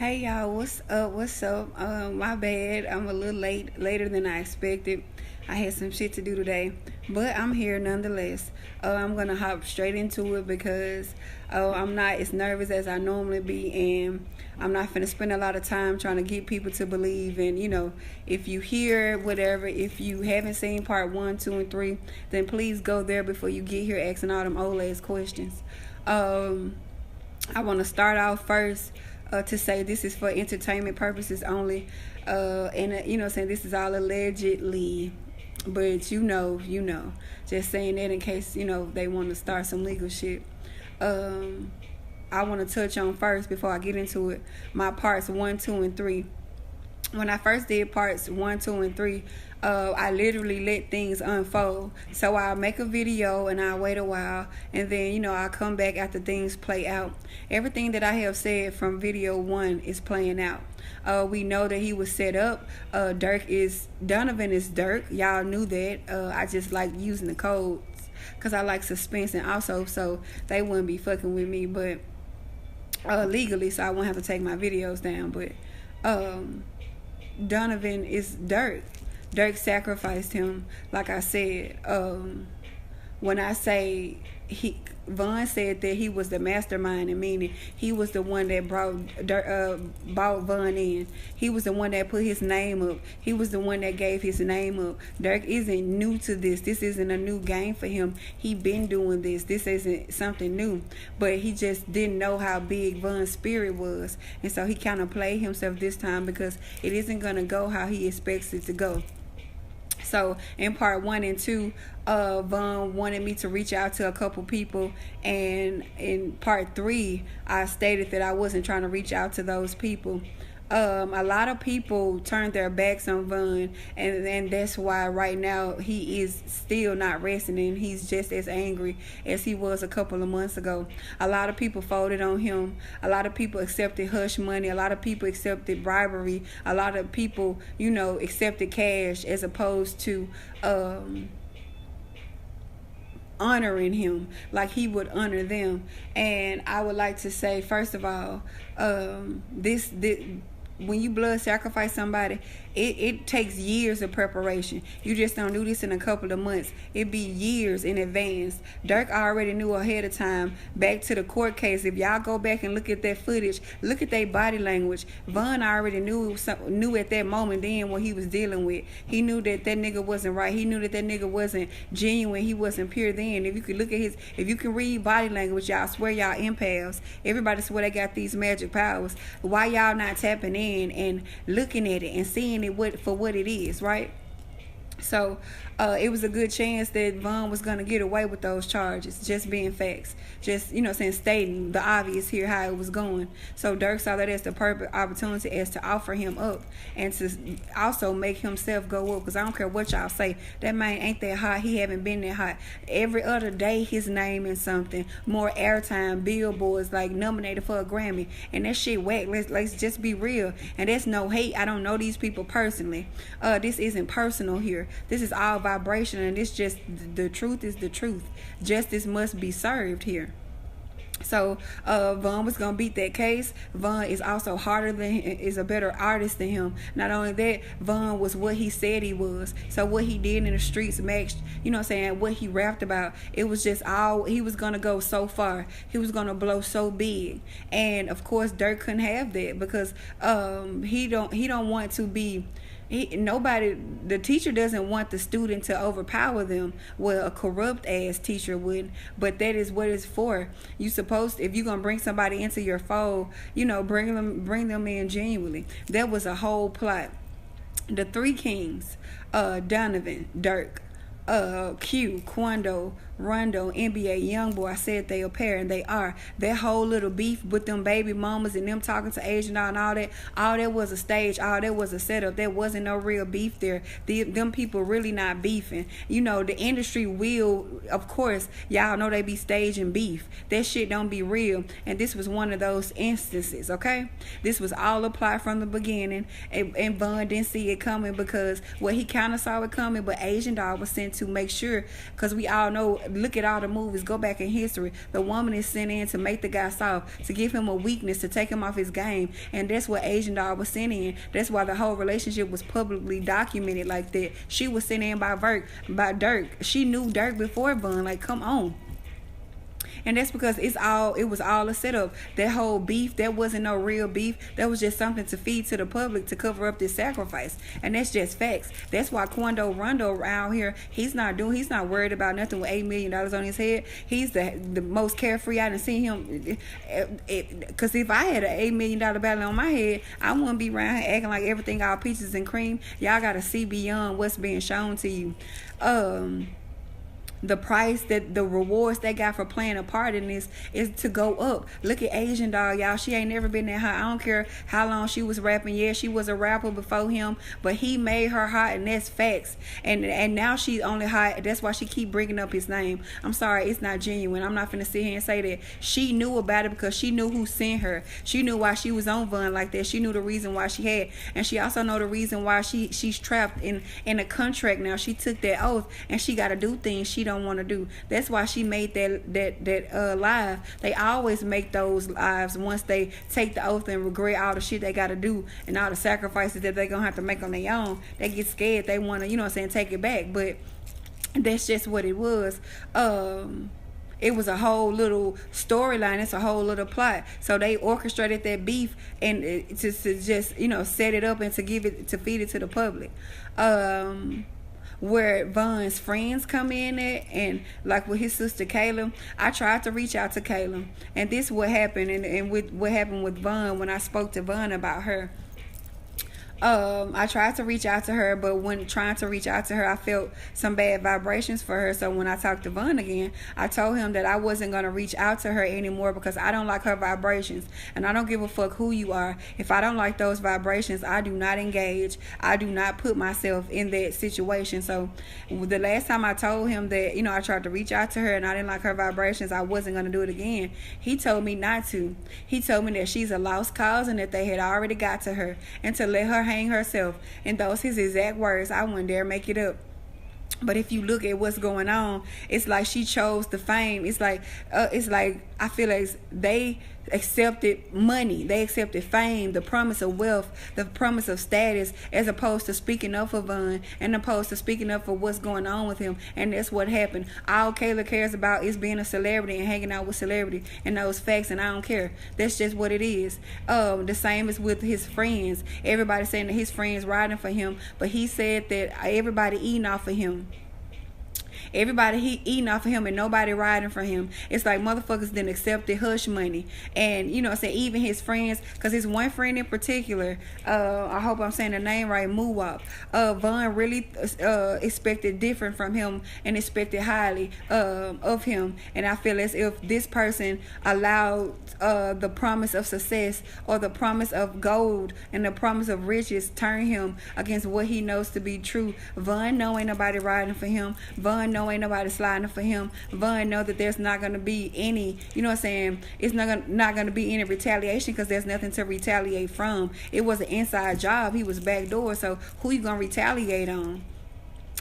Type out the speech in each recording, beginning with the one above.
Hey y'all, what's up? What's up? My bad. I'm a little later than I expected. I had some shit to do today, but I'm here nonetheless. I'm gonna hop straight into it because I'm not as nervous as I normally be, and I'm not gonna spend a lot of time trying to get people to believe. And if you hear whatever, if you haven't seen part 1, 2, and 3, then please go there before you get here asking all them old ass questions. I want to start off first to say this is for entertainment purposes only, and saying this is all allegedly, but just saying that in case they want to start some legal shit. I want to touch on first before I get into it my parts 1, 2, and 3. When I first did parts 1, 2, and 3, I literally let things unfold. So I'll make a video and I'll wait a while, and then I'll come back after things play out. Everything that I have said from video 1 is playing out. We know that he was set up. Donovan is Dirk. Y'all knew that. I just like using the codes because I like suspense, and also so they wouldn't be fucking with me, but legally, so I won't have to take my videos down. But Donovan is Dirk. Dirk sacrificed him, like I said. When I say Vaughn said that he was the mastermind, and meaning he was the one that brought Vaughn in. He was the one that put his name up. He was the one that gave his name up. Dirk isn't new to this. This isn't a new game for him. He been doing this. This isn't something new. But he just didn't know how big Vaughn's spirit was. And so he kind of played himself this time because it isn't going to go how he expects it to go. So in part 1 and 2, Vaughn wanted me to reach out to a couple people, and in part 3, I stated that I wasn't trying to reach out to those people. A lot of people turned their backs on Vaughn, and that's why right now he is still not resting, and he's just as angry as he was a couple of months ago. A lot of people folded on him. A lot of people accepted hush money. A lot of people accepted bribery. A lot of people, accepted cash as opposed to honoring him like he would honor them. And I would like to say, first of all, this when you blood sacrifice somebody, it takes years of preparation. You just don't do this in a couple of months. It be years in advance. Dirk already knew ahead of time. Back to the court case, if y'all go back and look at that footage, look at their body language. Vaughn already knew at that moment then what he was dealing with. He knew that nigga wasn't right. He knew that nigga wasn't genuine. He wasn't pure then. If you could look at if you can read body language, y'all swear y'all empaths. Everybody swear they got these magic powers. Why y'all not tapping in and looking at it and seeing it for what it is, right? So it was a good chance that Vaughn was going to get away with those charges, just being facts. Just, stating the obvious here, how it was going. So Dirk saw that as the perfect opportunity as to offer him up and to also make himself go up. Because I don't care what y'all say, that man ain't that hot. He haven't been that hot. Every other day, his name in something. More airtime, billboards, like nominated for a Grammy. And that shit whack. Let's just be real. And that's no hate. I don't know these people personally. This isn't personal here. This is all vibration, and it's just the truth is the truth. Justice must be served here. So Vaughn was gonna beat that case. Vaughn is also is a better artist than him. Not only that, Vaughn was what he said he was. So what he did in the streets matched, what he rapped about. It was just he was gonna go so far. He was gonna blow so big. And of course Dirk couldn't have that because he don't want to be the teacher doesn't want the student to overpower them. Well, a corrupt ass teacher would, but that is what it's for. You supposed, if you're gonna bring somebody into your fold, bring them in genuinely. That was a whole plot. The three kings, Donovan, Dirk, Q, Quando, Rondo, NBA, Youngboy, I said they a pair, and they are. That whole little beef with them baby mamas and them talking to Asian and all that was a stage. All that was a setup. There wasn't no real beef there. Them people really not beefing. The industry will, of course, y'all know they be staging beef. That shit don't be real. And this was one of those instances, okay? This was all applied from the beginning, and Vaughn didn't see it coming because, he kind of saw it coming, but Asian Dog was sent to make sure, because we all know look at all the movies, go back in history. The woman is sent in to make the guy soft, to give him a weakness, to take him off his game. And that's what Asian Doll was sent in. That's why the whole relationship was publicly documented like that. She was sent in by Dirk. She knew Dirk before Von. Like, come on. And that's because it was all a setup. That whole beef, that wasn't no real beef. That was just something to feed to the public to cover up this sacrifice. And that's just facts. That's why Quando Rondo around here, he's not worried about nothing with $8 million on his head. He's the most carefree I done seen him. Because if I had an $8 million battle on my head, I wouldn't be around here acting like everything all peaches and cream. Y'all got to see beyond what's being shown to you. The price, that the rewards they got for playing a part in this is to go up. Look at Asian Doll, y'all. She ain't never been that hot. I don't care how long she was rapping. Yeah, she was a rapper before him, but he made her hot, and that's facts. And now she's only hot. That's why she keep bringing up his name. I'm sorry, it's not genuine. I'm not finna sit here and say that. She knew about it because she knew who sent her. She knew why she was on Von like that. She knew the reason why she had, and she also know the reason why she's trapped in a contract now. She took that oath, and she got to do things she don't want to do. That's why she made that live. They always make those lives once they take the oath and regret all the shit they got to do and all the sacrifices that they're gonna have to make on their own. They get scared. They want to, you know what I'm saying, take it back. But that's just what it was. It was a whole little storyline. It's a whole little plot. So they orchestrated that beef and to just, you know, set it up and to feed it to the public. Where Von's friends come in at, and like with his sister Kayla, I tried to reach out to Kayla, and this is what happened, and with what happened with Von when I spoke to Von about her. I tried to reach out to her, but when trying to reach out to her, I felt some bad vibrations for her. So when I talked to Von again, I told him that I wasn't going to reach out to her anymore because I don't like her vibrations. And I don't give a fuck who you are. If I don't like those vibrations, I do not engage. I do not put myself in that situation. So the last time I told him that, you know, I tried to reach out to her and I didn't like her vibrations, I wasn't going to do it again. He told me not to. He told me that she's a lost cause and that they had already got to her and to let her hang herself. And those his exact words. I wouldn't dare make it up. But if you look at what's going on, it's like she chose the fame. It's like I feel like they accepted money. They accepted fame, the promise of wealth, the promise of status, as opposed to speaking up for Von and opposed to speaking up for what's going on with him. And that's what happened. All Kayla cares about is being a celebrity and hanging out with celebrity and those facts, and I don't care. That's just what it is. The same as with his friends. Everybody saying that his friends riding for him, but he said that everybody eating off of him. Everybody eating off of him and nobody riding for him. It's like motherfuckers didn't accept the hush money. And, you know, say even his friends, because his one friend in particular, I hope I'm saying the name right, Muwap, Von really expected different from him and expected highly of him. And I feel as if this person allowed the promise of success or the promise of gold and the promise of riches turn him against what he knows to be true. Von know ain't nobody riding for him. Von know ain't nobody sliding for him. Von know that there's not going to be any, you know what I'm saying, it's not going to be any retaliation because there's nothing to retaliate from. It was an inside job. He was backdoor, so who you going to retaliate on?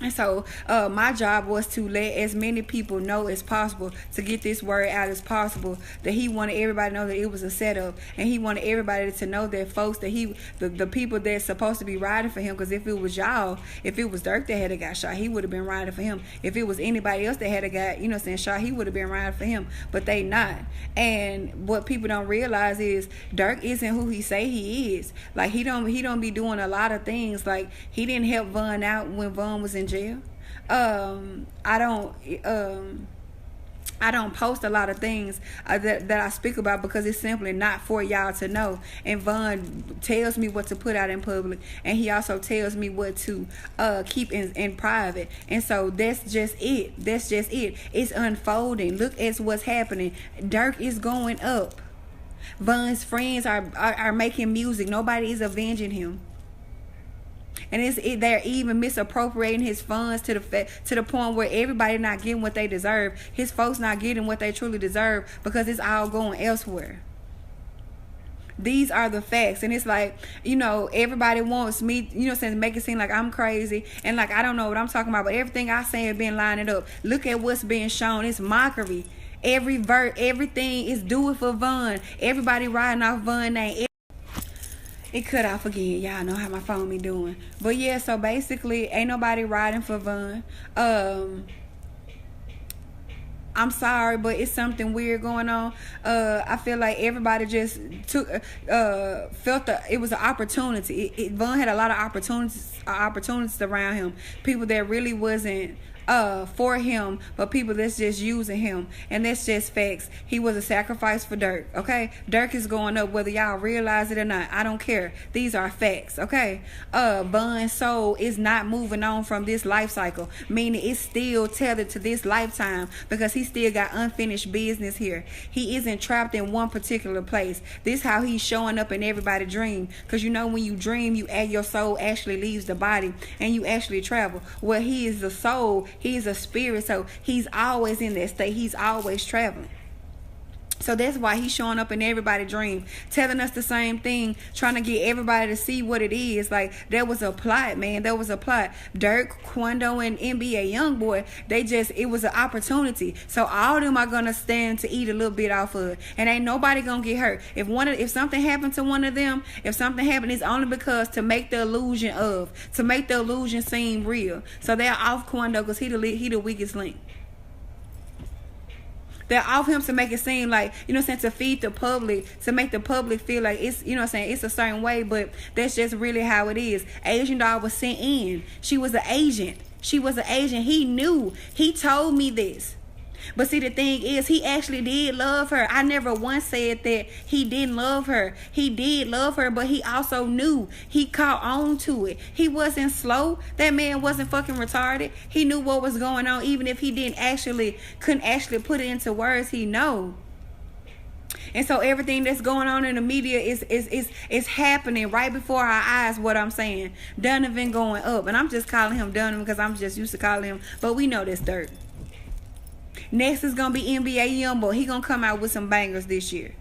And so my job was to let as many people know as possible, to get this word out as possible, that he wanted everybody to know that it was a setup, and he wanted everybody to know that folks, that the people that's supposed to be riding for him, because if it was y'all, if it was Dirk that had got shot, he would have been riding for him. If it was anybody else that had got, you know, saying shot, he would have been riding for him. But they not. And what people don't realize is Dirk isn't who he say he is. Like he don't be doing a lot of things. Like he didn't help Von out when Von was in jail. I don't post a lot of things that I speak about because it's simply not for y'all to know. And Von tells me what to put out in public, and he also tells me what to keep in private. And so that's just it. It's unfolding. Look at what's happening. Dirk is going up. Von's friends are making music. Nobody is avenging him. And they're even misappropriating his funds to the point where everybody not getting what they deserve. His folks not getting what they truly deserve because it's all going elsewhere. These are the facts. And it's like, everybody wants me, saying, make it seem like I'm crazy and like I don't know what I'm talking about. But everything I say has been lining up. Look at what's being shown. It's mockery. Everything is do it for Von. Everybody riding off Von name. It cut off again. Y'all know how my phone be doing. But yeah, so basically, ain't nobody riding for Von. I'm sorry, but it's something weird going on. I feel like everybody just felt it was an opportunity. Von had a lot of opportunities around him. People that really wasn't for him, but people that's just using him, and that's just facts. He was a sacrifice for Dirk. Okay, Dirk is going up whether y'all realize it or not. I don't care. These are facts. Okay, Von's soul is not moving on from this life cycle, meaning it's still tethered to this lifetime because he still got unfinished business here. He isn't trapped in one particular place. This how he's showing up in everybody's dream, because when you dream, your soul actually leaves the body and you actually travel. Well, he is the soul. He's a spirit, so he's always in that state. He's always traveling. So that's why he's showing up in everybody's dream, telling us the same thing, trying to get everybody to see what it is. Like, there was a plot, man. There was a plot. Dirk, Quando, and NBA Youngboy, it was an opportunity. So all of them are going to stand to eat a little bit off of it. And ain't nobody going to get hurt. If something happened to one of them, it's only because to make the illusion seem real. So they're off Quando because he the weakest link. They're off him to make it seem like, to feed the public, to make the public feel like it's, it's a certain way, but that's just really how it is. Asian doll was sent in. She was an agent. He knew. He told me this. But see, the thing is, he actually did love her. I never once said that he didn't love her. He did love her, but he also knew. He caught on to it. He wasn't slow. That man wasn't fucking retarded. He knew what was going on, even if he couldn't actually put it into words. He know. And so everything that's going on in the media is happening right before our eyes. What I'm saying, Donovan going up, and I'm just calling him Donovan because I'm just used to calling him. But we know that's dirt. Next is gonna be NBA Youngboy. He gonna come out with some bangers this year.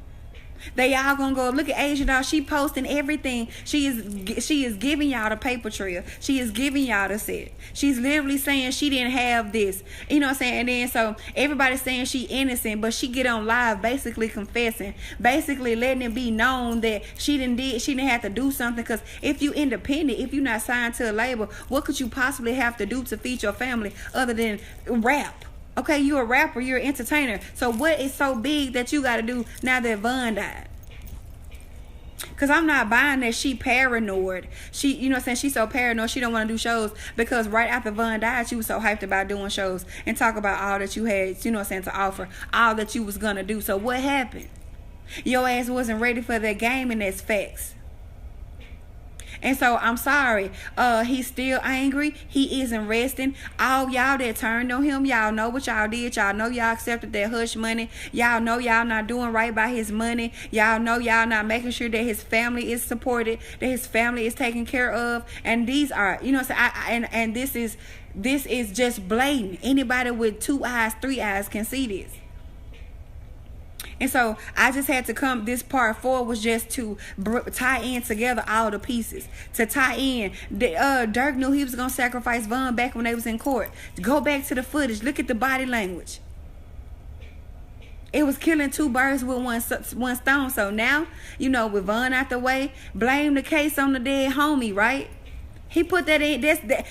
They all gonna go look at Asian doll. She posting everything. She is giving y'all the paper trail. She is giving y'all the set. She's literally saying she didn't have this. You know what I'm saying? And then so everybody's saying she innocent, but she get on live basically confessing, basically letting it be known that she didn't have to do something. Because if you independent, if you're not signed to a label, what could you possibly have to do to feed your family other than rap? Okay, you're a rapper, you're an entertainer. So what is so big that you got to do now that Von died? Because I'm not buying that she paranoid. She's so paranoid she don't want to do shows because right after Von died, she was so hyped about doing shows and talk about all that you had, to offer, all that you was going to do. So what happened? Your ass wasn't ready for that game, and that's facts. And so I'm sorry. He's still angry. He isn't resting. All y'all that turned on him, y'all know what y'all did. Y'all know y'all accepted that hush money. Y'all know y'all not doing right by his money. Y'all know y'all not making sure that his family is supported, that his family is taken care of. And these are, and this is just blatant. Anybody with 2 eyes, 3 eyes can see this. And so I just had to come. This part 4 was just to tie in together all the pieces. To tie in. Dirk knew he was going to sacrifice Von back when they was in court. Go back to the footage. Look at the body language. It was killing 2 birds with one stone. So now, with Von out the way, blame the case on the dead homie, right? He put that in.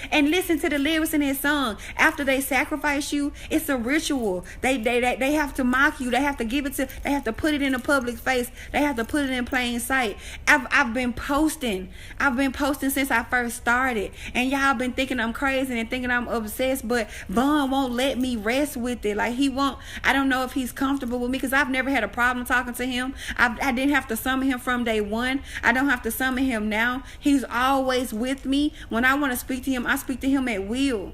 And listen to the lyrics in his song. After they sacrifice you, it's a ritual. They have to mock you. They have to give it to. They have to put it in the public face. They have to put it in plain sight. I've been posting. Since I first started, and y'all been thinking I'm crazy and thinking I'm obsessed. But Von won't let me rest with it. Like he won't. I don't know if he's comfortable with me because I've never had a problem talking to him. I didn't have to summon him from day one. I don't have to summon him now. He's always with me. When I want to speak to him, I speak to him at will.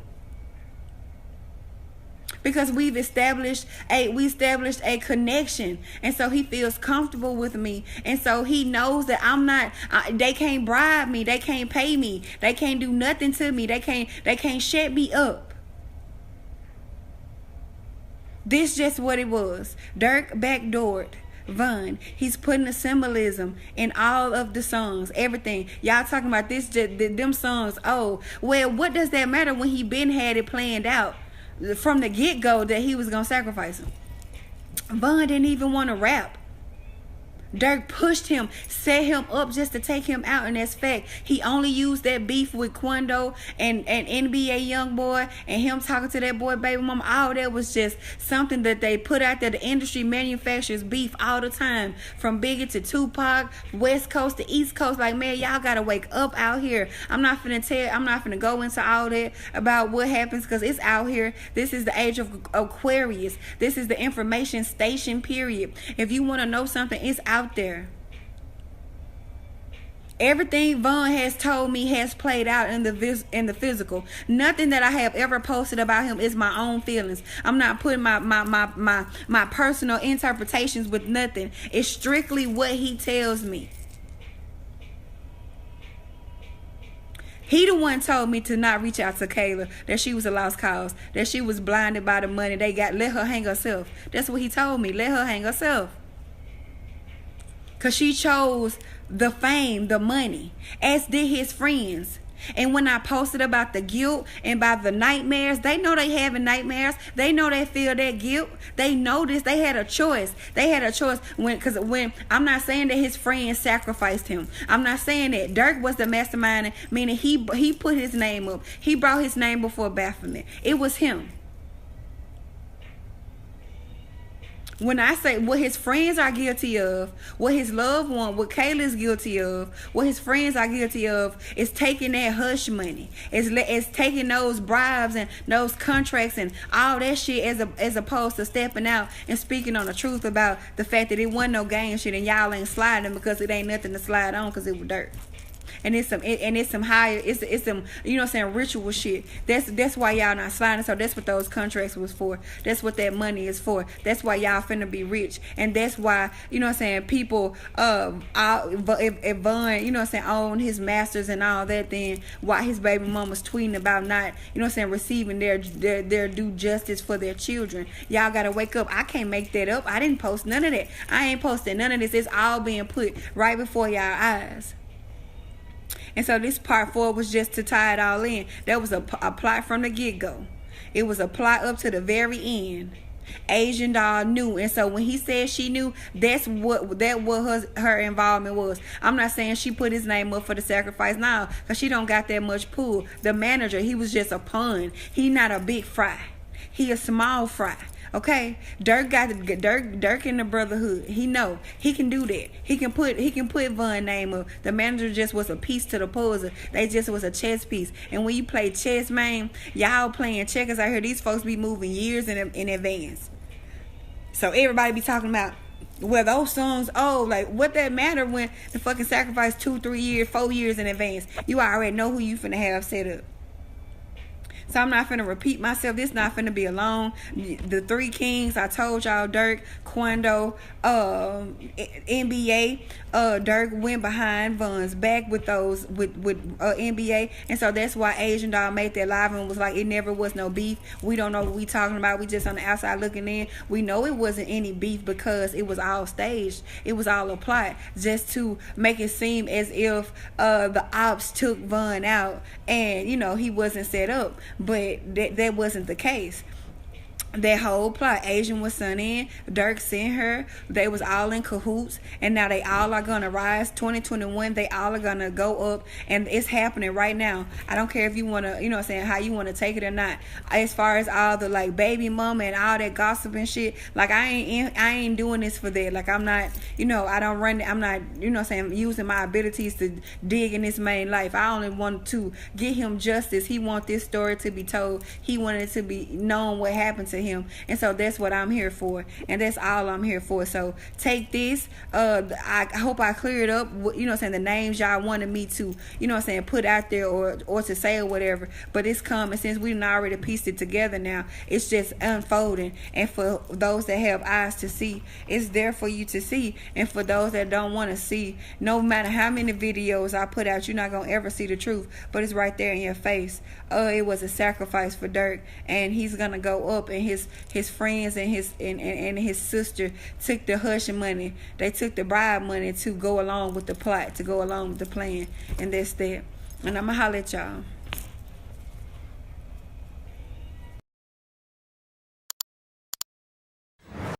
Because we established a connection, and so he feels comfortable with me, and so he knows that I'm not. They can't bribe me. They can't pay me. They can't do nothing to me. They can't shut me up. This just what it was. Dirk backdoored Von. He's putting the symbolism in all of the songs, everything. Y'all talking about this, them songs. Oh, well, what does that matter when he been had it planned out from the get-go that he was gonna sacrifice him? Von didn't even want to rap. Dirk pushed him, set him up just to take him out, and that's fact. He only used that beef with Quando and NBA Youngboy and him talking to that boy baby mama. All that was just something that they put out there. The industry manufactures beef all the time, from Biggie to Tupac, West Coast to East Coast. Like, man, y'all gotta wake up out here. I'm not finna go into all that about what happens, because it's out here. This is the age of Aquarius. This is the information station, period. If you want to know something, it's out there. Everything Von has told me has played out in the physical. Nothing that I have ever posted about him is my own feelings. I'm not putting my personal interpretations with nothing. It's strictly what he tells me. He the one told me to not reach out to Kayla, that she was a lost cause, that she was blinded by the money they got. Let her hang herself. That's what he told me. Let her hang herself. Because she chose the fame, the money, as did his friends. And when I posted about the guilt and about the nightmares, they know they having nightmares. They know they feel that guilt. They know this. They had a choice. They had a choice when I'm not saying that his friends sacrificed him. I'm not saying that. Dirk was the mastermind, meaning he put his name up. He brought his name before Baphomet. It was him. When I say what his friends are guilty of, what his loved one, what Kayla's guilty of, what his friends are guilty of, is taking that hush money. It's taking those bribes and those contracts and all that shit as opposed to stepping out and speaking on the truth about the fact that it wasn't no gang shit and y'all ain't sliding because it ain't nothing to slide on because it was dirt. And it's some higher, it's some, you know what I'm saying, ritual shit. That's why y'all not sliding. So that's what those contracts was for. That's what that money is for. That's why y'all finna be rich. And that's why, you know what I'm saying, people if Von, you know what I'm saying, own his masters and all that, then why his baby mama's tweeting about not, you know what I'm saying, receiving their due justice for their children. Y'all gotta wake up. I can't make that up. I didn't post none of that. I ain't posting none of this. It's all being put right before y'all eyes. And so this part 4 was just to tie it all in. That was a plot from the get-go. It was a plot up to the very end. Asian doll knew, and so when he said she knew, that's what her involvement was. I'm not saying she put his name up for the sacrifice now, because she don't got that much pull. The manager, he was just a pawn. He not a big fry. He a small fry. Okay, Dirk in the brotherhood. He know he can do that. He can put Von name up. The manager just was a piece to the puzzle. They just was a chess piece. And when you play chess, man, y'all playing checkers out here. These folks be moving years in advance. So everybody be talking about, well, those songs, like what that matter when the fucking sacrifice 2, 3 years, 4 years in advance. You already know who you finna have set up. So I'm not finna repeat myself. This not finna be alone. The 3 kings, I told y'all, Dirk, Quando, NBA. Dirk went behind Von's back with those with NBA, and so that's why Asian Doll made that live and was like, it never was no beef. We don't know what we talking about. We just on the outside looking in. We know it wasn't any beef because it was all staged. It was all a plot just to make it seem as if the ops took Von out and, you know, he wasn't set up. But that wasn't the case. That whole plot, Asian was sent in, Dirk sent her, they was all in cahoots, and now they all are gonna rise. 2021, they all are gonna go up, and it's happening right now. I don't care if you wanna, you know what I'm saying, how you wanna take it or not. As far as all the like baby mama and all that gossip and shit, like I ain't doing this for that. Like I'm not, you know, I don't run, I'm not, you know what I'm saying, using my abilities to dig in this man's life. I only want to get him justice. He want this story to be told. He wanted to be known what happened to him. And so that's what I'm here for, and that's all I'm here for. So take this. I hope I cleared up, you know what I'm saying, the names y'all wanted me to, you know what I'm saying, put out there or to say or whatever. But it's coming. Since we done already pieced it together now, it's just unfolding. And for those that have eyes to see, it's there for you to see. And for those that don't want to see, no matter how many videos I put out, you're not gonna ever see the truth. But it's right there in your face. It was a sacrifice for Dirk, and he's gonna go up, and his friends and his sister took the hush money. They took the bribe money to go along with the plot, to go along with the plan. And that's that. And I'ma holler at y'all.